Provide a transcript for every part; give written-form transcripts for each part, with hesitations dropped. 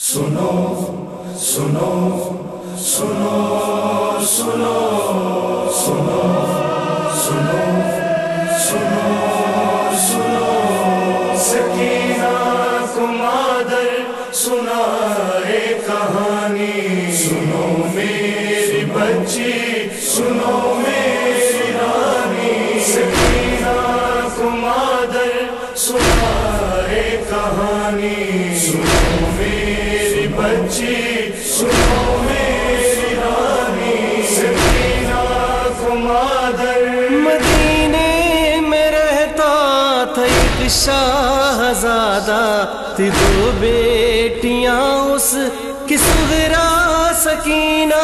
सुनो सुनो सुनो सुनो सुनो सुनो सुनो सुनो सकीना को मादर सुनाए कहानी। सुनो मेरी बच्ची सुनो मेरी रानी, सकीना को मादर सुनाए कहानी। सुनो मेरी बच्ची सुनो मेरी रानी, सकीना को मादर। मदीने में रहता था एक शाहज़ादा, थी दो बेटियां उसकी सुगरा सकीना।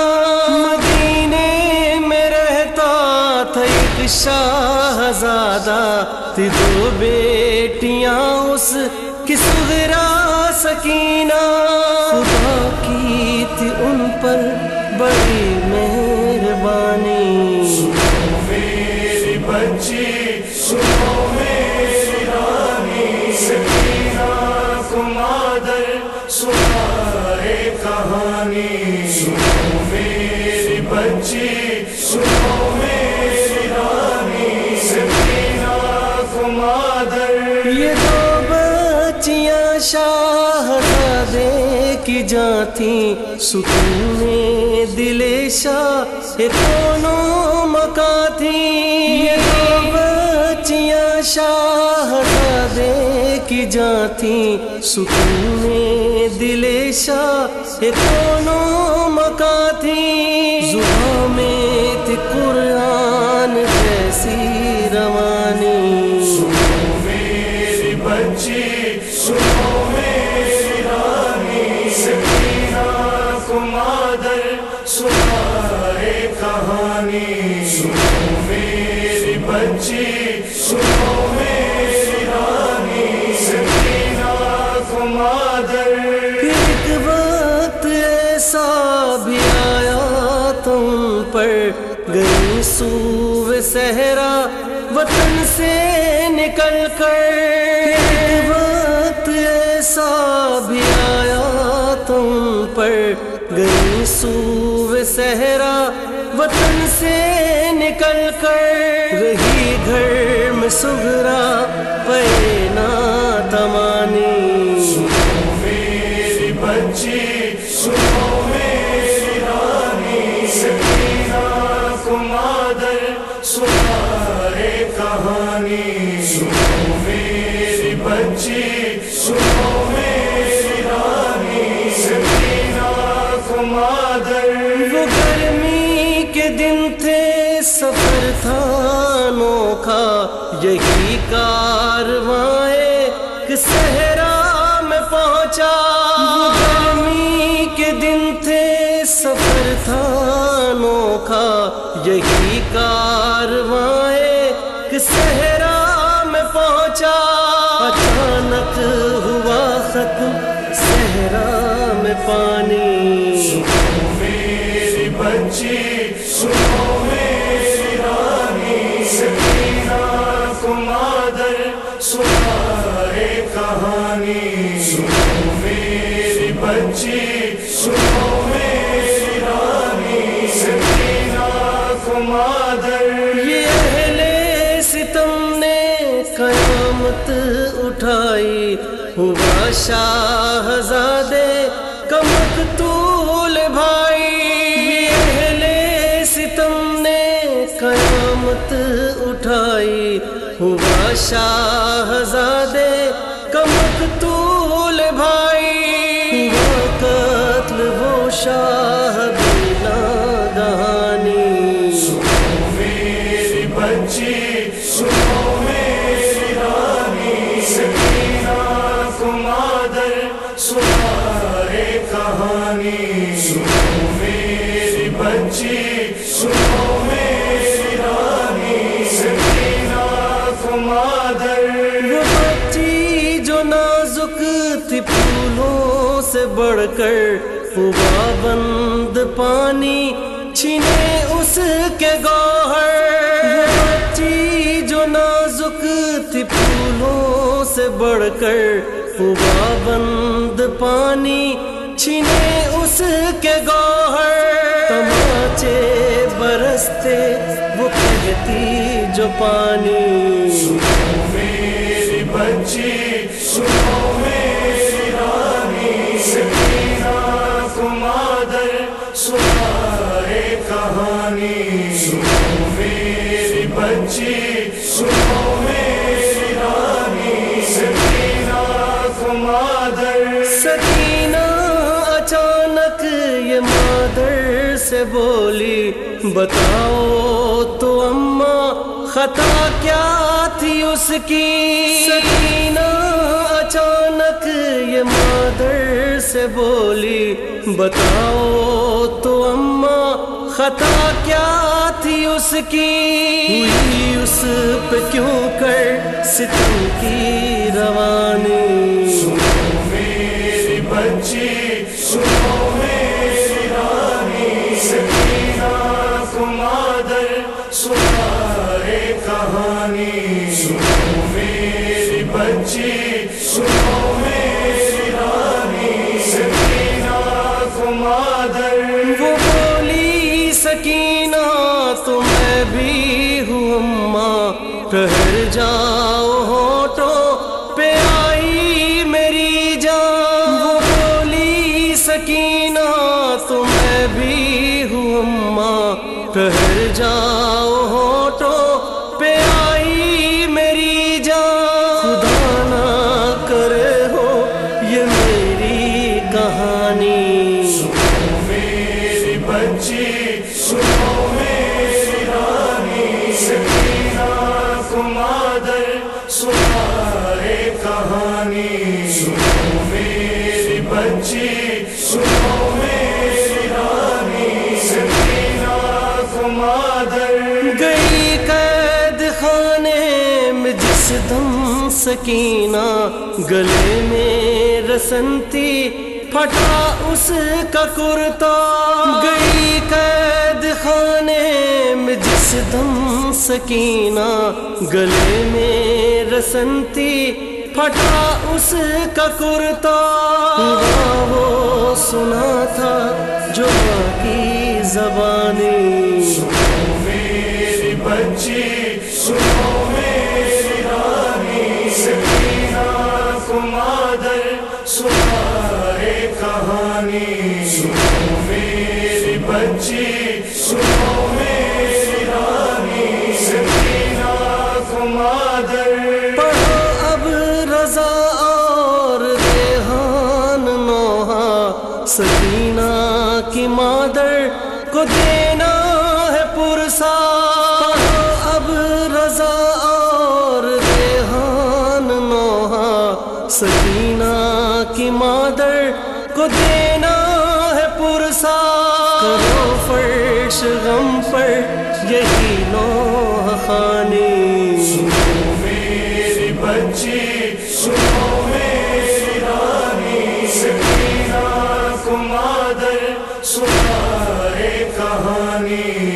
मदीने में रहता था एक शाहज़ादा, थी दो बेटियां उसकी सुगरा सकीना। खुदा की थी उन पर बड़ी मेहरबानी। सुनो मेरी बच्ची सुनो मेरी रानी, सकीना को मादर सुनाए कहानी। सुनो मेरी बच्ची सुनो मेरी रानी, सकीना को मादर। ये दो बच्चियां शाहज़ादे की जाती, सुकूने दिले शाह दोनों मका थी। ये दो बच्चियां शाहज़ादे की जाती, सुकूने दिले शाह दोनों मका थी। ज़ुबां में थी कुरान जैसी रवानी। सुनो मेरी बच्ची सुनो मेरी रानी, सकीना को मादर सुनाए कहानी। सुनो मेरी बच्ची सुनो मेरी रानी, सकीना को मादर। एक वक्त ऐसा भी आया तुम पर, गई सूवे सहरा वतन से निकल कर। एक वक्त ऐसा भी आया तुम पर, गई सूवे सहरा वतन से निकल कर। रही घर में सुगरा पैना तमानी। सुनो मेरी बच्ची सुनो मेरी रानी, सकीना को मादर सुनाए कहानी। सुनो मेरी बच्ची सुनो मेरी रानी, सकीना को मादर। वो गर्मी के दिन थे, सफर था अनोखा, यही कारवां एक सहरा में पहुंचा। वो गर्मी के दिन थे, सफर था अनोखा, यही कारवां एक सहरा में पहुंचा। अचानक हुआ खत्म सहरा में पानी। सुनो मेरी बच्ची सुनो मेरी रानी, सकीना को मादर सुनाए कहानी। सुनो मेरी बच्ची सुनो मेरी रानी, सकीना को मादर। ये अहले सितम ने कयामत उठाई, हुआ शाहज़ादे का मक़तूल भाई। ये अहले सितम ने कयामत उठाई, हुआ शाहज़ादे का मक़तूल भाई। हुआ कत्ल वो शाह बिना दहानी। सुनो मेरी बच्ची सुनो मेरी रानी, सकीना को मादर सुनाए कहानी। सुनो मेरी बच्ची सुनो मेरी रानी, सकीना को मादर। वो बच्ची जो नाजुक थी फूलों से बढ़कर, हुआ बंद पानी छीने उसके गौहर। वो बच्ची जो नाजुक थी फूलों से बढ़कर, हुआ बंद पानी چھینے اس کے گوہر، تماچے برستے وہ کہتی جو پانی، سنو میری بچی سنو میری رانی، سکینہ کو مادر سنائے کہانی، سنو میری بچی سنو میری رانی، سکینہ کو مادر۔ سکینہ اچانک یہ مادر سے بولی، بتاؤ تو اماں خطا کیا تھی اس کی، سکینہ اچانک یہ مادر سے بولی، بتاؤ تو اماں خطا کیا تھی اس کی، ہوئی اس پہ کیوں کر ستم کی روانی، سنو میری بچی سنو میری رانی، سکینہ کو مادر سنائے کہانی، سنو میری بچی سنو میری رانی، سکینہ کو مادر۔ وہ بولی سکینہ تو میں بھی ہوں اماں، ٹھہر جاؤ ہونٹوں پہ آئی میری جان، وہ بولی سکینہ تو میں بھی ہوں اماں، ٹھہر جاؤ ہونٹوں پہ آئی میری جان، خدا نہ کرے ہو یہ میری کہانی، سنو میری بچی سنو میری رانی، سکینہ کو مادر سنائے کہانی، سنو میری بچی سنو میری رانی، سکینہ کو مادر۔ گئی قید خانے میں جس دم سکینہ، گلے میں رسنتی پھٹا اس کا کرتا، گئی قید خانے میں جس دم سکینہ، گلے میں رسنتی پھٹا اس کا کرتا، ہوا وہ سنا تھا جو ماں کی زبانی، سنو میری بچی سنو میری رانی، سکینہ کو مادر سنائے کہانی، سنو میری بچی سنو میری رانی، سکینہ کو مادر۔ پڑھو اب رضا اور ریحان نوحہ، سکینہ کی مادر کو دینا ہے پرسا، پڑھو اب رضا اور ریحان نوحہ، سکینہ کی مادر کو دینا ہے پرسا، کرو فرش غم پر یہی نوحہ خوانی، سنو میری بچی سنو میری رانی، سکینہ کو مادر سنائے کہانی،